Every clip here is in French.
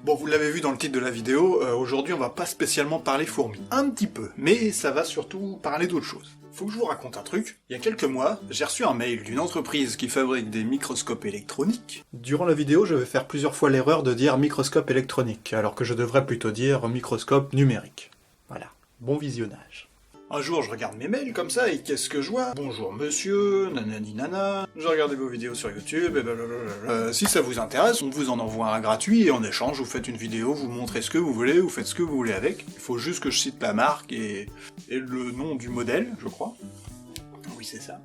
Bon, vous l'avez vu dans le titre de la vidéo, aujourd'hui on va pas spécialement parler fourmis. Un petit peu, mais ça va surtout parler d'autre chose. Faut que je vous raconte un truc. Il y a quelques mois, j'ai reçu un mail d'une entreprise qui fabrique des microscopes électroniques. Durant la vidéo, je vais faire plusieurs fois l'erreur de dire microscope électronique, alors que je devrais plutôt dire microscope numérique. Voilà, bon visionnage. Un jour, je regarde mes mails comme ça, et qu'est-ce que je vois? Bonjour monsieur, nanani nana, j'ai regardé vos vidéos sur YouTube, et blablabla. Si ça vous intéresse, on vous en envoie un gratuit, et en échange, vous faites une vidéo, vous montrez ce que vous voulez, vous faites ce que vous voulez avec. Il faut juste que je cite la marque et le nom du modèle, je crois. Oui, c'est ça.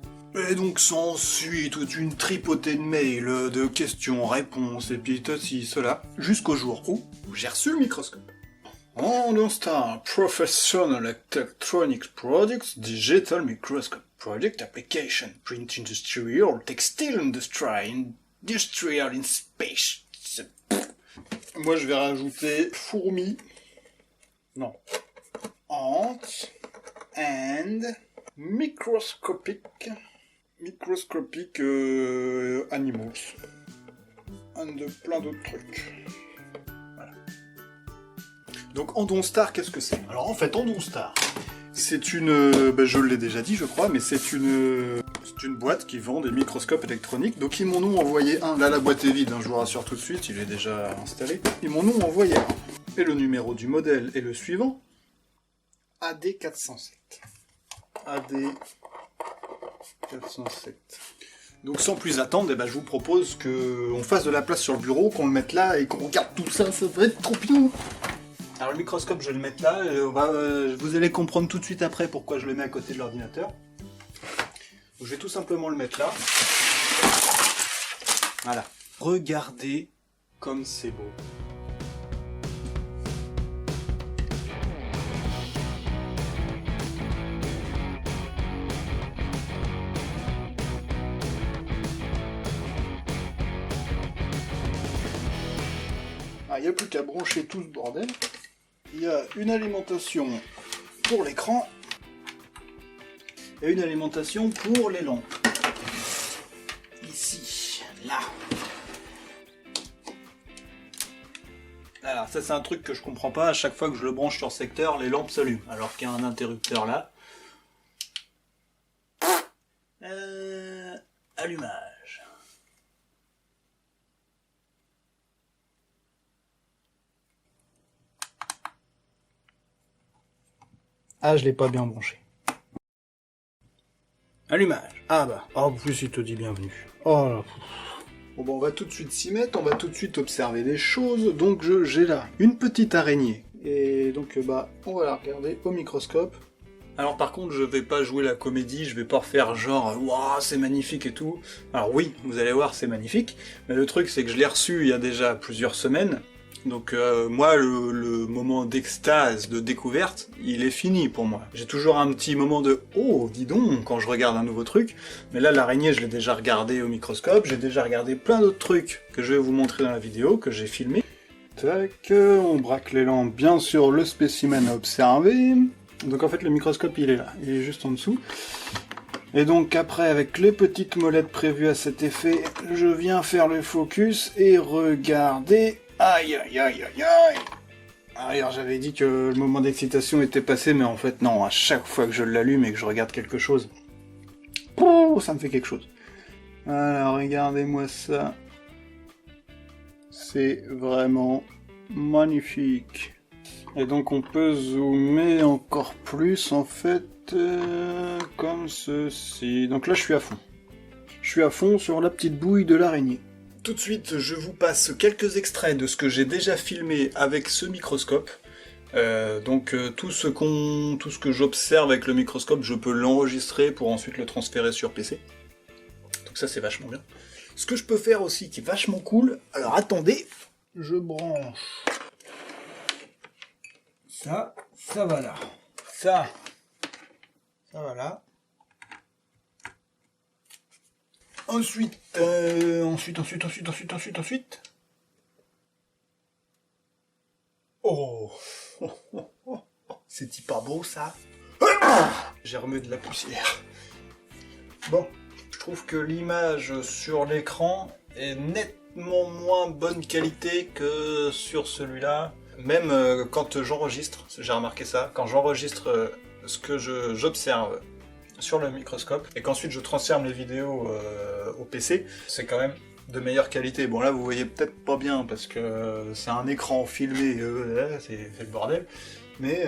Et donc s'ensuit toute une tripotée de mails, de questions-réponses, et puis ceci, cela, jusqu'au jour où j'ai reçu le microscope. OnDonStar Professional Electronics Products Digital Microscope Project Application Print Industrial Textile Industry Industrial in Space. Moi je vais rajouter fourmi. Non. Ant and microscopic animals. And plein d'autres trucs. Donc OnDonStar, qu'est-ce que c'est? Alors en fait, OnDonStar, c'est une... je l'ai déjà dit, je crois, mais c'est une boîte qui vend des microscopes électroniques. Donc ils m'en ont envoyé un. Là, la boîte est vide, hein, je vous rassure tout de suite, il est déjà installé. Ils m'en ont envoyé un. Et le numéro du modèle est le suivant. AD407. AD407. Donc sans plus attendre, je vous propose qu'on fasse de la place sur le bureau, qu'on le mette là et qu'on regarde tout ça, ça va être trop bien. Alors le microscope, je vais le mettre là, vous allez comprendre tout de suite après pourquoi je le mets à côté de l'ordinateur. Je vais tout simplement le mettre là. Voilà. Regardez comme c'est beau. Il n'y a plus qu'à brancher tout ce bordel. Il y a une alimentation pour l'écran et une alimentation pour les lampes. Ici, là. Alors ça c'est un truc que je comprends pas, à chaque fois que je le branche sur secteur, les lampes s'allument, alors qu'il y a un interrupteur là. Allumage. Ah, je l'ai pas bien branché. Allumage. Ah bah, en plus il te dit bienvenue. Oh là. Bon, on va tout de suite s'y mettre, on va tout de suite observer des choses. Donc j'ai là une petite araignée. Et donc on va la regarder au microscope. Alors par contre, je vais pas jouer la comédie, je vais pas refaire genre waouh, c'est magnifique et tout. Alors oui, vous allez voir, c'est magnifique, mais le truc c'est que je l'ai reçu il y a déjà plusieurs semaines. Donc moi, le moment d'extase, de découverte, il est fini pour moi. J'ai toujours un petit moment de « Oh, dis donc !» quand je regarde un nouveau truc. Mais là, l'araignée, je l'ai déjà regardé au microscope. J'ai déjà regardé plein d'autres trucs que je vais vous montrer dans la vidéo, que j'ai filmé. Tac, on braque les lampes, bien sûr, le spécimen à observer. Donc en fait, le microscope, il est là. Il est juste en dessous. Et donc après, avec les petites molettes prévues à cet effet, je viens faire le focus et regarder... Aïe aïe aïe aïe aïe. Alors j'avais dit que le moment d'excitation était passé, mais en fait non, à chaque fois que je l'allume et que je regarde quelque chose, ça me fait quelque chose. Alors regardez-moi ça. C'est vraiment magnifique. Et donc on peut zoomer encore plus en fait, comme ceci. Donc là je suis à fond. Je suis à fond sur la petite bouille de l'araignée. Tout de suite, je vous passe quelques extraits de ce que j'ai déjà filmé avec ce microscope. Tout ce que j'observe avec le microscope, je peux l'enregistrer pour ensuite le transférer sur PC. Donc ça, c'est vachement bien. Ce que je peux faire aussi, qui est vachement cool, alors attendez, je branche. Ça va là. Ça va là. Ensuite. Oh, c'est hyper beau ça. J'ai remis de la poussière. Bon, je trouve que l'image sur l'écran est nettement moins bonne qualité que sur celui-là. Même quand j'enregistre, j'ai remarqué ça, quand j'enregistre ce que j'observe sur le microscope, et qu'ensuite je transforme les vidéos au PC, c'est quand même de meilleure qualité. Bon là vous voyez peut-être pas bien parce que c'est un écran filmé, c'est le bordel, mais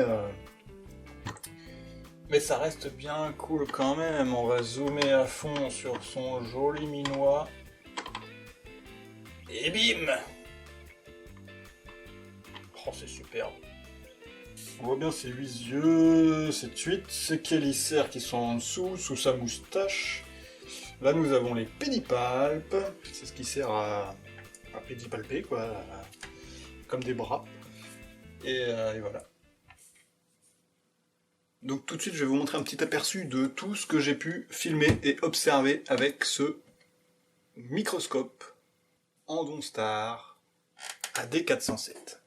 ça reste bien cool quand même. On va zoomer à fond sur son joli minois. Et bim! Oh c'est superbe. On voit bien ses 8 yeux, ses 8, ses chélicères qui sont en dessous, sous sa moustache. Là nous avons les pédipalpes, c'est ce qui sert à pédipalper quoi, comme des bras. Et voilà. Donc tout de suite je vais vous montrer un petit aperçu de tout ce que j'ai pu filmer et observer avec ce microscope Andonstar AD407.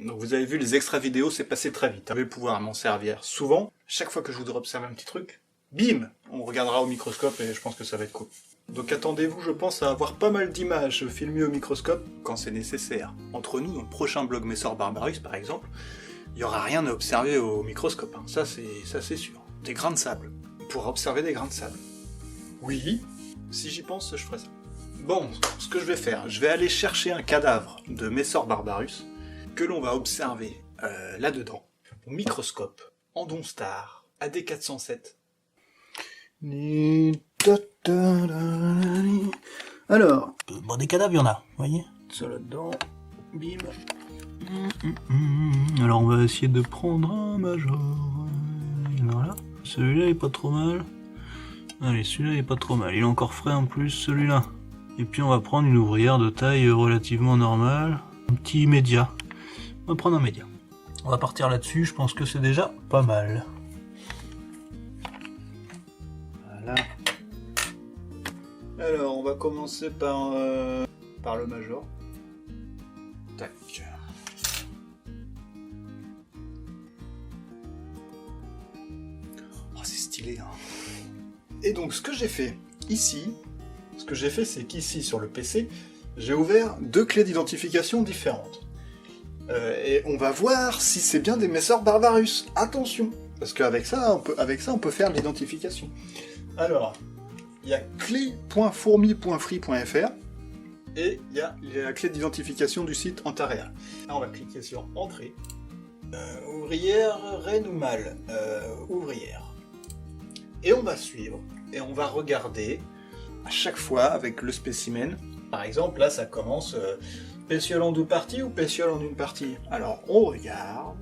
Donc vous avez vu, les extra vidéos, c'est passé très vite. Je vais pouvoir m'en servir souvent. Chaque fois que je voudrais observer un petit truc, bim, on regardera au microscope et je pense que ça va être cool. Donc attendez-vous, je pense, à avoir pas mal d'images filmées au microscope quand c'est nécessaire. Entre nous, dans le prochain blog Messor Barbarus par exemple, il n'y aura rien à observer au microscope. Hein. Ça c'est sûr. Des grains de sable. On pourra observer des grains de sable. Oui, si j'y pense, je ferai ça. Bon, ce que je vais faire, je vais aller chercher un cadavre de Messor Barbarus que l'on va observer là-dedans, au microscope Andonstar AD407. Alors, bon, des cadavres, il y en a, vous voyez. ça là-dedans, bim. Alors on va essayer de prendre un major. Voilà. Celui-là est pas trop mal. Allez, celui-là est pas trop mal. Il est encore frais en plus, celui-là. Et puis on va prendre une ouvrière de taille relativement normale. Un petit média. On va prendre un média. On va partir là-dessus, je pense que c'est déjà pas mal. Voilà. Alors, on va commencer par le major. Tac. Oh, c'est stylé, hein. Et donc, ce que j'ai fait ici, c'est qu'ici, sur le PC, j'ai ouvert 2 clés d'identification différentes. Et on va voir si c'est bien des Messor Barbarus. Attention, parce qu'avec ça, on peut faire l'identification. Alors, il y a clé.fourmi.free.fr, et il y a la clé d'identification du site Antares. Là, on va cliquer sur Entrée. Ouvrière, reine ou mâle ouvrière. Et on va suivre, et on va regarder à chaque fois avec le spécimen. Par exemple, là, ça commence pétiole en 2 parties ou pétiole en 1 partie. Alors, on regarde.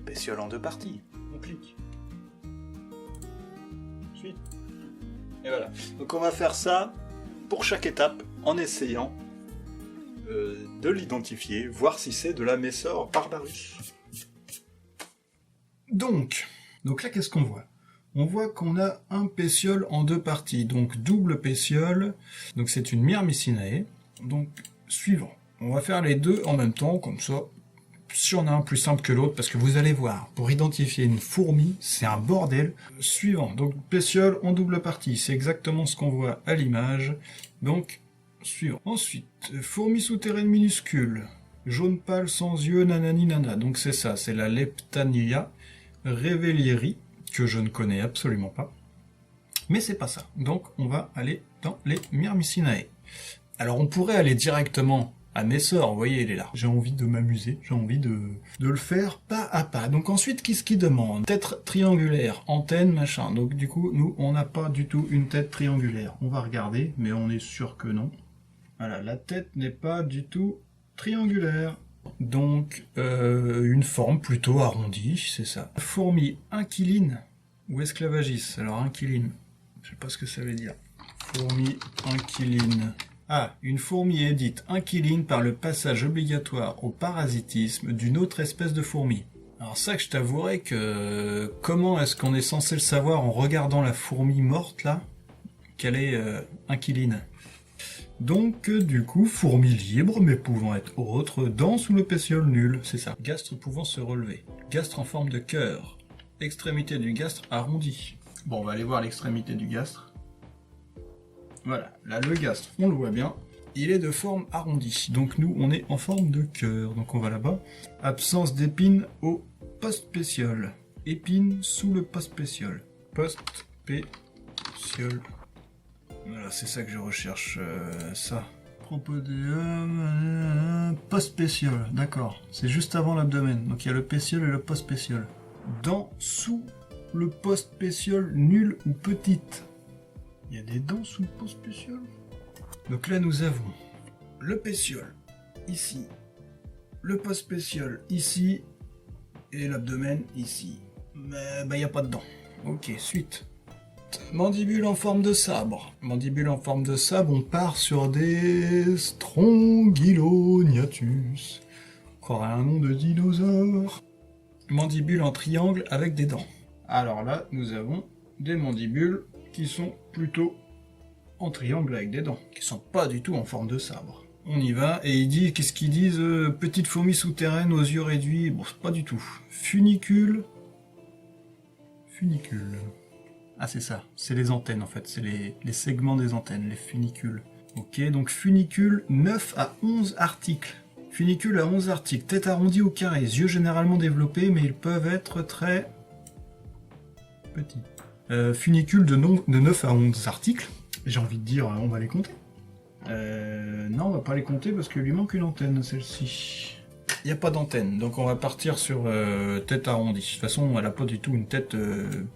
Pétiole en 2 parties. On clique. Suite. Et voilà. Donc on va faire ça pour chaque étape en essayant de l'identifier, voir si c'est de la Messor Barbarus. Donc là, qu'est-ce qu'on voit? On voit qu'on a un pétiole en 2 parties, donc double pétiole, donc c'est une Myrmicinae. Donc, suivant. On va faire les deux en même temps, comme ça, si on a un plus simple que l'autre, parce que vous allez voir, pour identifier une fourmi, c'est un bordel. Suivant, donc pétiole en double partie, c'est exactement ce qu'on voit à l'image, donc suivant. Ensuite, fourmi souterraine minuscule, jaune pâle sans yeux, nanani nana, donc c'est ça, c'est la Leptania revellieri, que je ne connais absolument pas. Mais c'est pas ça. Donc on va aller dans les Myrmicinae. Alors on pourrait aller directement à Messor, vous voyez, il est là. J'ai envie de m'amuser, j'ai envie de le faire pas à pas. Donc ensuite, qu'est-ce qu'il demande? Tête triangulaire, antenne, machin. Donc du coup, nous, on n'a pas du tout une tête triangulaire. On va regarder, mais on est sûr que non. Voilà, la tête n'est pas du tout triangulaire. Donc, une forme plutôt arrondie, c'est ça. Fourmi inquiline ou esclavagiste. Alors, inquiline, je sais pas ce que ça veut dire. Fourmi inquiline. Ah, une fourmi est dite inquiline par le passage obligatoire au parasitisme d'une autre espèce de fourmi. Alors ça que je t'avouerai que... Comment est-ce qu'on est censé le savoir en regardant la fourmi morte, là, qu'elle est inquiline? Donc, du coup, fourmi libre, mais pouvant être autre, dents sous le pétiole nul, c'est ça. Gastre pouvant se relever. Gastre en forme de cœur. Extrémité du gastre arrondi. Bon, on va aller voir l'extrémité du gastre. Voilà, là, le gastre, on le voit bien. Il est de forme arrondie. Donc, nous, on est en forme de cœur. Donc, on va là-bas. Absence d'épines au post-pétiole. Épines sous le post-pétiole. Post-pétiole. Voilà, c'est ça que je recherche, ça. Propodéum, post-pétiole, d'accord. C'est juste avant l'abdomen, donc il y a le pétiole et le post-pétiole. Dents sous le post-pétiole nul ou petite. Il y a des dents sous le post-pétiole. Donc là, nous avons le pétiole, ici. Le post-pétiole, ici. Et l'abdomen, ici. Mais il n'y a pas de dents. Ok, suite. Mandibule en forme de sabre. Mandibule en forme de sabre, on part sur des Strongylognattus. Encore un nom de dinosaure. Mandibule en triangle avec des dents. Alors là, nous avons des mandibules qui sont plutôt en triangle avec des dents, qui sont pas du tout en forme de sabre. On y va, et il dit, qu'est-ce qu'ils disent? Petite fourmi souterraine aux yeux réduits. Bon, pas du tout. Funicule. Funicule. Ah, c'est ça, c'est les antennes en fait, c'est les segments des antennes, les funicules. Ok, donc funicule, 9 à 11 articles. Funicule à 11 articles, tête arrondie ou carrée, yeux généralement développés, mais ils peuvent être très petits. Funicule de 9 à 11 articles, j'ai envie de dire, on va les compter. Non, on va pas les compter parce qu'il lui manque une antenne, celle-ci. Il n'y a pas d'antenne, donc on va partir sur tête arrondie. De toute façon, elle n'a pas du tout une tête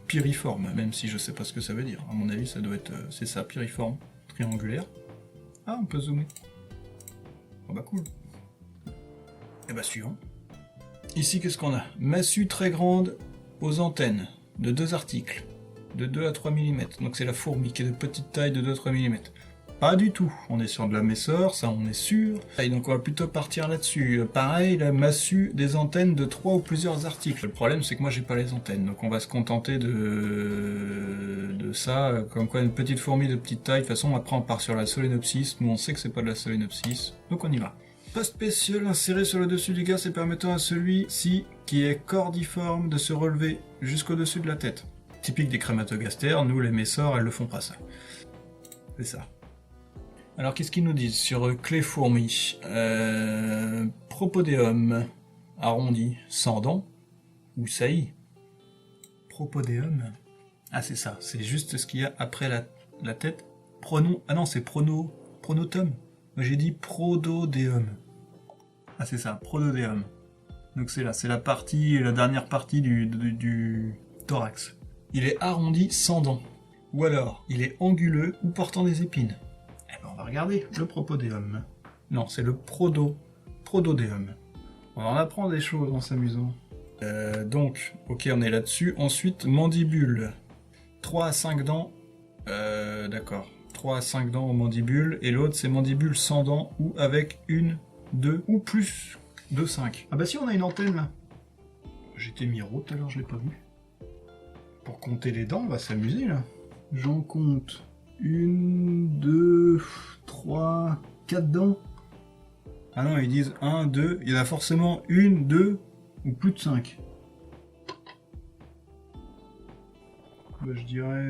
piriforme, même si je sais pas ce que ça veut dire. À mon avis, ça doit être, c'est ça, piriforme, triangulaire. Ah, on peut zoomer. Oh bah cool. Et bah suivant. Ici, qu'est-ce qu'on a? Massue très grande aux antennes, de 2 articles, de 2 à 3 mm. Donc c'est la fourmi qui est de petite taille de 2 à 3 mm. Pas du tout, on est sur de la Messor, ça on est sûr. Et donc on va plutôt partir là-dessus. Pareil, la massue des antennes de 3 ou plusieurs articles. Le problème c'est que moi j'ai pas les antennes, donc on va se contenter de ça, comme quoi une petite fourmi de petite taille. De toute façon après on part sur la Solenopsis, nous on sait que c'est pas de la Solenopsis, donc on y va. Post-pétiole inséré sur le dessus du gastre et permettant à celui-ci qui est cordiforme de se relever jusqu'au-dessus de la tête. Typique des crématogastères, nous les Messor elles le font pas ça. C'est ça. Alors, qu'est-ce qu'ils nous disent sur clé fourmi? Propodéum, arrondi, sans dents, ou saillie. Propodéum. Ah, c'est ça, c'est juste ce qu'il y a après la tête. Pronom... Ah non, c'est pronotum. J'ai dit prododéum. Ah c'est ça, prododéum. Donc c'est là, c'est la dernière partie du thorax. Il est arrondi sans dents. Ou alors, il est anguleux ou portant des épines. Eh ben on va regarder le propodéum. Non, c'est le prododéum. On en apprend des choses en s'amusant. Donc, ok, on est là-dessus. Ensuite, mandibule. 3 à 5 dents. D'accord. 3 à 5 dents aux mandibules. Et l'autre, c'est mandibule sans dents ou avec 1, 2 ou plus de 5. Ah bah si, on a une antenne là. J'étais miro tout à l'heure, je l'ai pas vu. Pour compter les dents, on va s'amuser là. J'en compte 1, 2, 3, 4 dents. Ah non, ils disent 1, 2. Il y en a forcément 1, 2 ou plus de 5. Bah, je dirais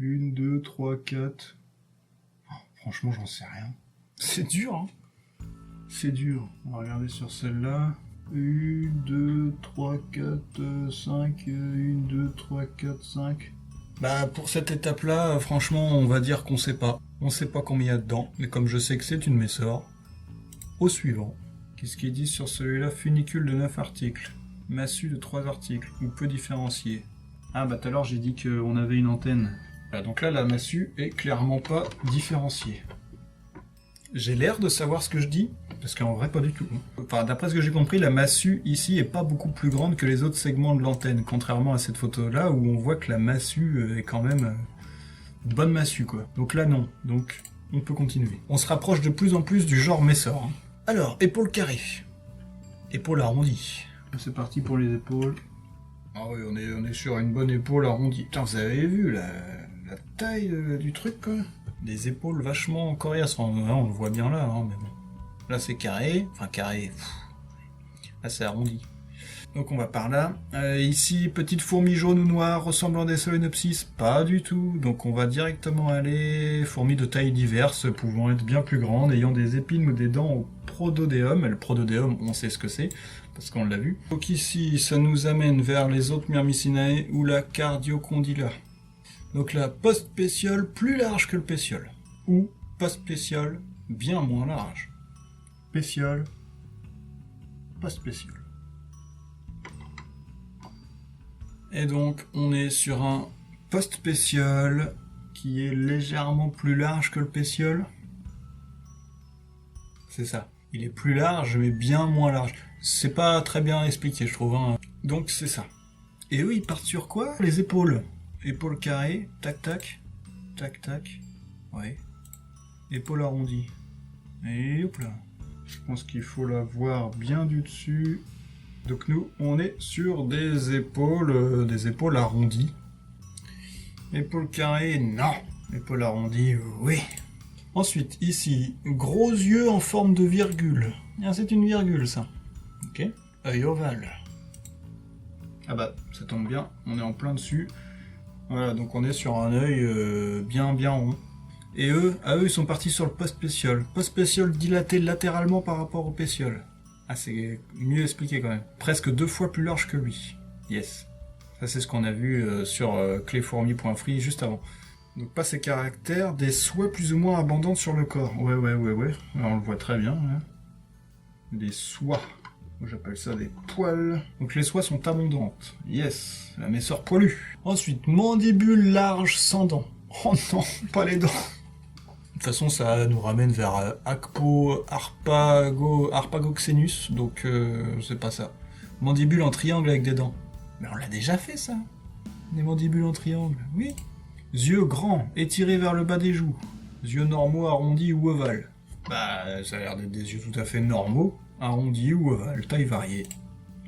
1, 2, 3, 4. Oh, franchement, j'en sais rien. C'est dur, hein. C'est dur. On va regarder sur celle-là. 1, 2, 3, 4, 5. 1, 2, 3, 4, 5. Bah, pour cette étape-là, franchement, on va dire qu'on sait pas. On sait pas combien il y a dedans. Mais comme je sais que c'est une Messor, au suivant. Qu'est-ce qu'il dit sur celui-là? Funicule de 9 articles. Massue de 3 articles. Ou peu différencié. Ah, bah tout à l'heure, j'ai dit qu'on avait une antenne. Voilà, donc là, la massue est clairement pas différenciée. J'ai l'air de savoir ce que je dis, parce qu'en vrai, pas du tout. Enfin, d'après ce que j'ai compris, la massue ici est pas beaucoup plus grande que les autres segments de l'antenne, contrairement à cette photo-là où on voit que la massue est quand même une bonne massue, quoi. Donc là, non. Donc, on peut continuer. On se rapproche de plus en plus du genre Messor. Alors, épaule carrée. Épaule arrondie. C'est parti pour les épaules. Ah oui, on est sur une bonne épaule arrondie. Putain, vous avez vu la taille du truc, quoi? Des épaules vachement coriaces. On le voit bien là, hein, mais bon. Là, c'est carré. Enfin, carré. Là, c'est arrondi. Donc, on va par là. Ici, petite fourmi jaune ou noire ressemblant à des solenopsis. Pas du tout. Donc, on va directement aller... Fourmis de taille diverses, pouvant être bien plus grandes, ayant des épines ou des dents au prododéum. Et le prododéum, on sait ce que c'est, parce qu'on l'a vu. Donc ici, ça nous amène vers les autres Myrmicinae ou la cardiocondyla. Donc la post-pétiole plus large que le pétiole. Ou post-pétiole bien moins large. Pétiole, post-pétiole. Et donc on est sur un post-pétiole qui est légèrement plus large que le pétiole. C'est ça. Il est plus large mais bien moins large. C'est pas très bien expliqué, je trouve. Hein. Donc c'est ça. Et eux, ils partent sur quoi? Les épaules. Épaules carrées, tac tac, tac tac, ouais. Épaule arrondie. Et hop là. Je pense qu'il faut la voir bien du dessus. Donc nous, on est sur des épaules arrondies. Épaules carrées, non. Épaules arrondies, oui. Ensuite, ici, gros yeux en forme de virgule. Ah, c'est une virgule, ça. Ok. Œil ovale. Ah bah, ça tombe bien, on est en plein dessus. Voilà, donc on est sur un œil bien rond. Et eux, ils sont partis sur le post-pétiole. Post-pétiole dilaté latéralement par rapport au pétiole. Ah, c'est mieux expliqué quand même. Presque 2 fois plus large que lui. Yes. Ça, c'est ce qu'on a vu sur cléfourmi.free juste avant. Donc pas ces caractères, des soies plus ou moins abondantes sur le corps. Ouais. Alors, on le voit très bien. Hein. Des soies. Moi, j'appelle ça des poils. Donc les soies sont abondantes. Yes, la Messor poilue. Ensuite, mandibule large sans dents. Oh non, pas les dents. De toute façon, ça nous ramène vers Harpagoxenus, donc c'est pas ça. Mandibule en triangle avec des dents. Mais on l'a déjà fait, ça. Des mandibules en triangle, oui. Yeux grands, étirés vers le bas des joues. Yeux normaux, arrondis ou ovales. Bah, ça a l'air d'être des yeux tout à fait normaux. Arrondi ou ovale, taille variée.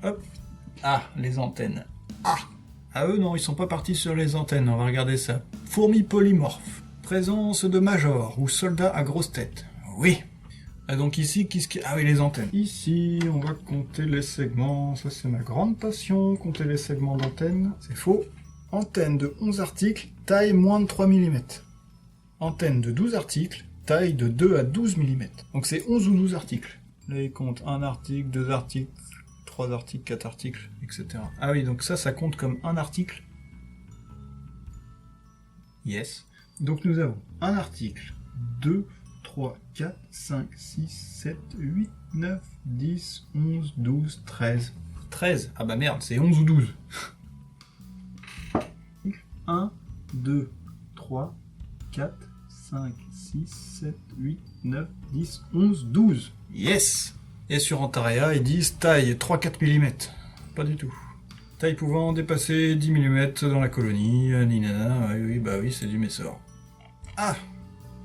Hop. Ah, les antennes. Ah eux, non, ils sont pas partis sur les antennes, on va regarder ça. Fourmis polymorphes. Présence de majors ou soldats à grosse tête. Oui. Ah, donc ici, ah oui, les antennes. Ici, on va compter les segments. Ça, c'est ma grande passion, compter les segments d'antenne. C'est faux. Antenne de 11 articles, taille moins de 3 mm. Antenne de 12 articles, taille de 2 à 12 mm. Donc c'est 11 ou 12 articles. Là, il compte 1 article, 2 articles, 3 articles, 4 articles, etc. Ah oui, donc ça compte comme un article. Yes. Donc nous avons un article, 2, 3, 4, 5, 6, 7, 8, 9, 10, 11, 12, 13. 13 ? Ah bah merde, c'est 11 ou 12. 1, 2, 3, 4, 5, 6, 7, 8, 9, 10, 11, 12. Yes. Et sur Antarea, ils disent taille 3-4 mm. Pas du tout. Taille pouvant dépasser 10 mm dans la colonie, ninana, oui, c'est du Messor. Ah,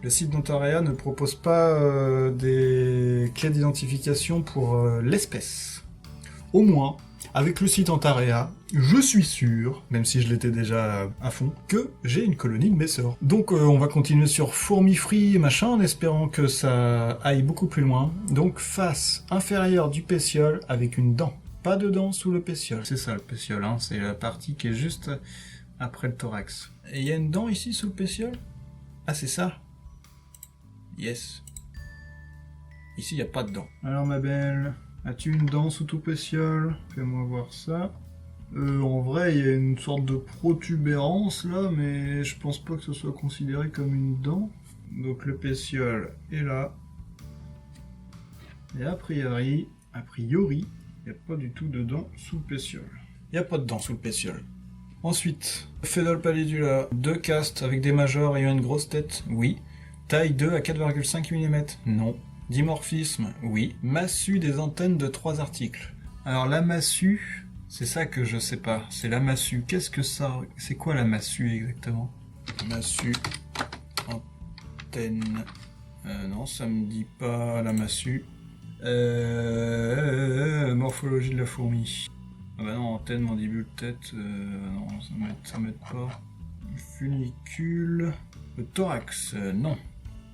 le site d'Antarea ne propose pas des clés d'identification pour l'espèce. Au moins, avec le site Antarea, je suis sûr, même si je l'étais déjà à fond, que j'ai une colonie de Messor. Donc on va continuer sur fourmi free machin, en espérant que ça aille beaucoup plus loin. Donc face inférieure du pétiole avec une dent. Pas de dents sous le pétiole. C'est ça le pétiole, hein, c'est la partie qui est juste après le thorax. Et il y a une dent ici sous le pétiole ? Ah, c'est ça ? Yes. Ici, il n'y a pas de dent. Alors, ma belle, as-tu une dent sous ton pétiole ? Fais-moi voir ça. En vrai, il y a une sorte de protubérance, là, mais je pense pas que ce soit considéré comme une dent. Donc, le pétiole est là. Et a priori, il n'y a pas du tout de dents sous le pétiole. Il n'y a pas de dents sous le pétiole. Ensuite, Phénol pallidula, 2 castes avec des majors ayant une grosse tête, oui. Taille 2 à 4,5 mm, non. Dimorphisme, oui. Massue des antennes de 3 articles. Alors la massue, c'est ça que je sais pas. C'est la massue. Qu'est-ce que ça... C'est quoi la massue exactement ? Massue, antenne... non, ça me dit pas la massue. Morphologie de la fourmi. Ah bah non, antenne, mandibule, tête, non, ça m'aide pas. Funicule, le thorax, non.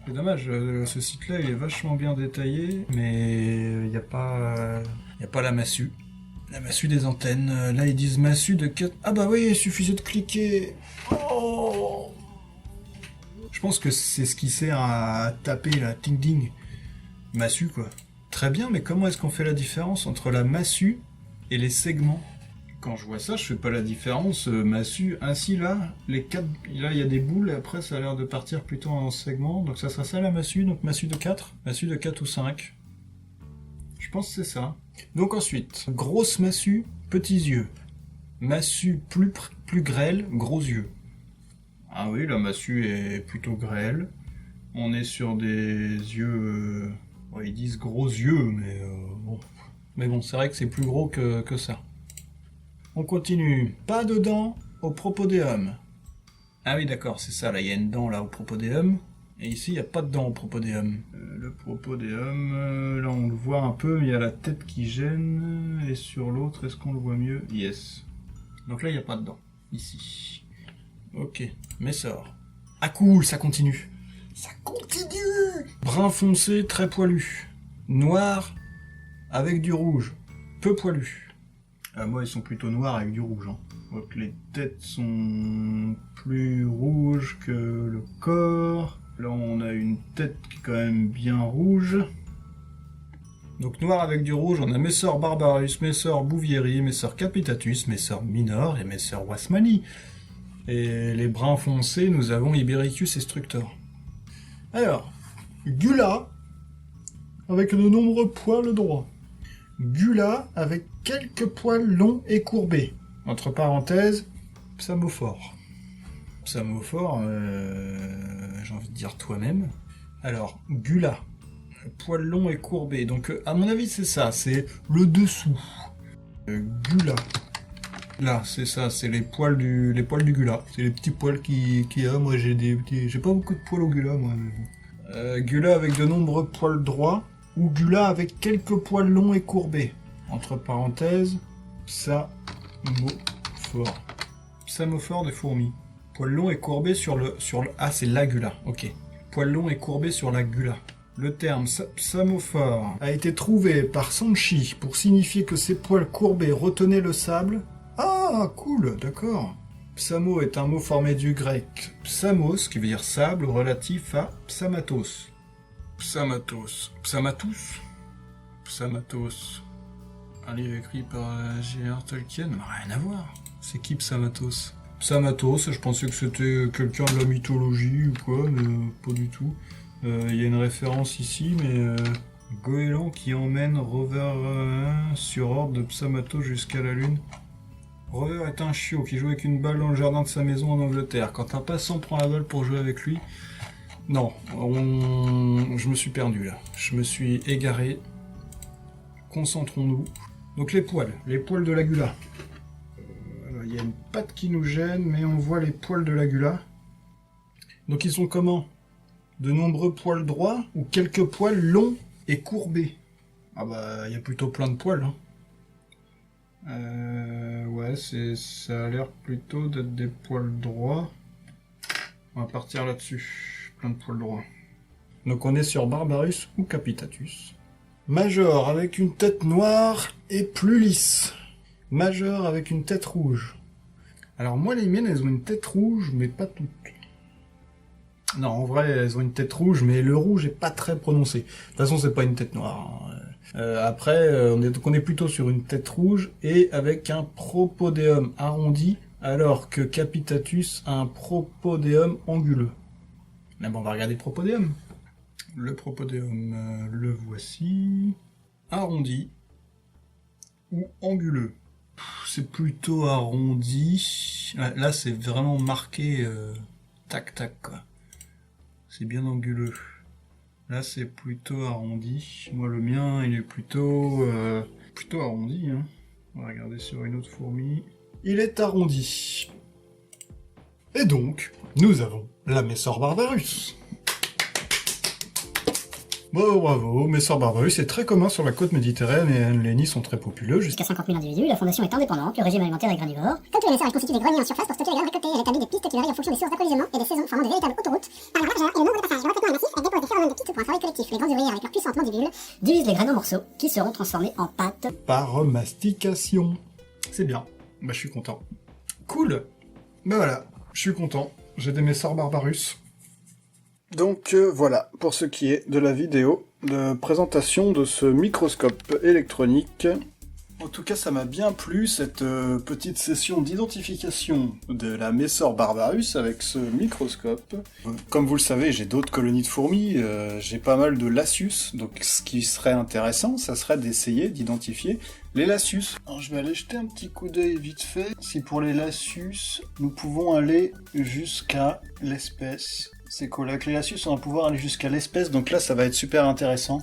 C'est dommage, ce site-là il est vachement bien détaillé, mais il n'y a pas la massue. La massue des antennes, là ils disent massue de 4... Ah bah oui, il suffisait de cliquer. Oh, je pense que c'est ce qui sert à taper la ting-ding. Massue quoi. Très bien, mais comment est-ce qu'on fait la différence entre la massue et les segments? Quand je vois ça, je fais pas la différence. Massue, ainsi là, les 4, là il y a des boules, et après ça a l'air de partir plutôt en segments. Donc ça sera ça la massue, donc massue de 4 ou 5. Je pense que c'est ça. Donc ensuite, grosse massue, petits yeux. Massue plus grêle, gros yeux. Ah oui, la massue est plutôt grêle. On est sur des yeux... ils disent gros yeux, mais bon. Mais bon, c'est vrai que c'est plus gros que ça. On continue. Pas de dents au propodéum. Ah oui, d'accord, c'est ça. Là, il y a une dent là au propodéum. Et ici, il n'y a pas de dent au propodéum. Le propodéum, là, on le voit un peu, mais il y a la tête qui gêne. Et sur l'autre, est-ce qu'on le voit mieux? Yes. Donc là, il n'y a pas de dent. Ici. Ok. Messor. Ah cool, ça continue. Ça continue. Brun foncé, très poilu. Noir avec du rouge. Peu poilu. Moi, ils sont plutôt noirs avec du rouge. Hein. Donc les têtes sont plus rouges que le corps. Là, on a une tête qui est quand même bien rouge. Donc noir avec du rouge, on a Messor barbarus, Messor bouvieri, Messor capitatus, Messor minor et Messor wasmani. Et les bruns foncés, nous avons Ibericus instructor. Alors, Gula, avec de nombreux poils droits. Gula, avec quelques poils longs et courbés. Entre parenthèses, psamophore. Psamophore, j'ai envie de dire toi-même. Alors, Gula, poils longs et courbés. Donc, à mon avis, c'est ça, c'est le dessous. Gula. Là, c'est ça, c'est les poils du gula. C'est les petits poils qui a. Moi, j'ai pas beaucoup de poils au gula, moi. Mais bon. Gula avec de nombreux poils droits, ou gula avec quelques poils longs et courbés. Entre parenthèses, psamophore. Psamophore de fourmis. Poils longs et courbés sur le... Ah, c'est la gula, ok. Poils longs et courbés sur la gula. Le terme psamophore a été trouvé par Sanchi pour signifier que ces poils courbés retenaient le sable. Ah, cool, d'accord. Psamo est un mot formé du grec psamos, qui veut dire sable, relatif à psamatos. Psamatos. Psamatus. Psamatos. Un livre écrit par J.R. Tolkien. Rien à voir. C'est qui Psamatos? Psamatos, je pensais que c'était quelqu'un de la mythologie ou quoi, mais pas du tout. Il y a une référence ici, mais Goéland qui emmène Rover sur ordre de Psamatos jusqu'à la Lune. Rover est un chiot qui joue avec une balle dans le jardin de sa maison en Angleterre. Quand un passant prend la balle pour jouer avec lui... Non, je me suis perdu là. Je me suis égaré. Concentrons-nous. Donc les poils de la gula. Il y a une patte qui nous gêne, mais on voit les poils de la gula. Donc ils sont comment? De nombreux poils droits ou quelques poils longs et courbés? Ah bah, il y a plutôt plein de poils. Ouais, ça a l'air plutôt d'être des poils droits. On va partir là-dessus. Plein de poils droits. Donc on est sur Barbarus ou Capitatus. Major avec une tête noire et plus lisse. Major avec une tête rouge. Alors moi les miennes elles ont une tête rouge mais pas toutes. Non en vrai elles ont une tête rouge mais le rouge est pas très prononcé. De toute façon c'est pas une tête noire. Après on est plutôt sur une tête rouge et avec un propodéum arrondi alors que Capitatus a un propodéum anguleux. Mais bon on va regarder le propodéum. Le propodéum le voici. Arrondi ou anguleux. C'est plutôt arrondi. Là, c'est vraiment marqué tac tac quoi. C'est bien anguleux. Là, c'est plutôt arrondi. Moi, le mien, il est plutôt arrondi. Hein. On va regarder sur une autre fourmi. Il est arrondi. Et donc, nous avons la Messor Barbarus. Bravo, bravo, Messor Barbarus est très commun sur la côte méditerranéenne, les nids sont très populeux. Jusqu'à 50 000 individus, la fondation est indépendante, le régime alimentaire est granivore. Comme tous les messeurs, elle constitue des greniers en surface pour stocker les graines récoltées. Elle établit des pistes qui varient en fonction des sources d'approvisionnement et des saisons, formant de véritables autoroutes. Par leur largeur et le nombre de passages, le recrutement est massif, elle dépose des phéromones de pistes pour un travail collectif. Les grands ouvriers, avec leurs puissantes mandibules, divisent les graines en morceaux qui seront transformés en pâte. Par mastication. C'est bien, bah je suis content. Cool. Bah voilà, je suis content, j'ai des Messor Barbarus. Donc voilà, pour ce qui est de la vidéo de présentation de ce microscope électronique. En tout cas, ça m'a bien plu, cette petite session d'identification de la Messor Barbarus avec ce microscope. Comme vous le savez, j'ai d'autres colonies de fourmis, j'ai pas mal de Lasius, donc ce qui serait intéressant, ça serait d'essayer d'identifier les Lasius. Alors je vais aller jeter un petit coup d'œil vite fait, si pour les Lasius, nous pouvons aller jusqu'à l'espèce. C'est cool, avec les Lasius, on va pouvoir aller jusqu'à l'espèce, donc là, ça va être super intéressant.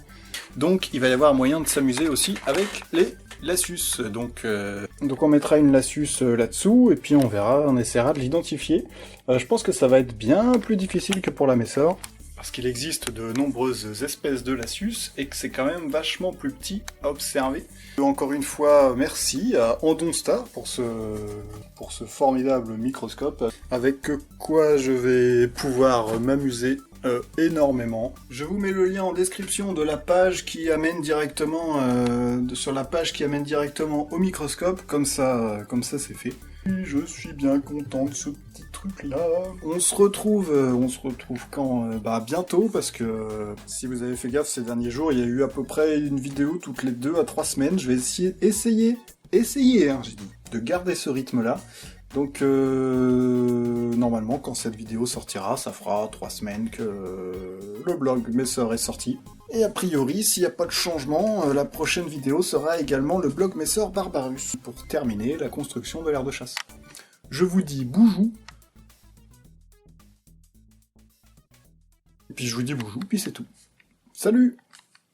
Donc, il va y avoir moyen de s'amuser aussi avec les Lasius. Donc on mettra une Lasius là-dessous, et puis on verra, on essaiera de l'identifier. Je pense que ça va être bien plus difficile que pour la Messor, parce qu'il existe de nombreuses espèces de Lasius, et que c'est quand même vachement plus petit à observer. Encore une fois, merci à Andonstar pour ce formidable microscope, avec quoi je vais pouvoir m'amuser énormément. Je vous mets le lien en description de la page qui amène directement sur la page qui amène directement au microscope, comme ça c'est fait. Je suis bien content de ce petit truc là. On se retrouve quand bientôt, parce que si vous avez fait gaffe ces derniers jours, il y a eu à peu près une vidéo toutes les 2 à 3 semaines. Je vais essayer, hein, j'ai dit, de garder ce rythme là. Donc normalement quand cette vidéo sortira, ça fera 3 semaines que le blog Messor est sorti. Et a priori, s'il n'y a pas de changement, la prochaine vidéo sera également le blog Messor Barbarus, pour terminer la construction de l'aire de chasse. Je vous dis boujou. Et puis je vous dis boujou, puis c'est tout. Salut!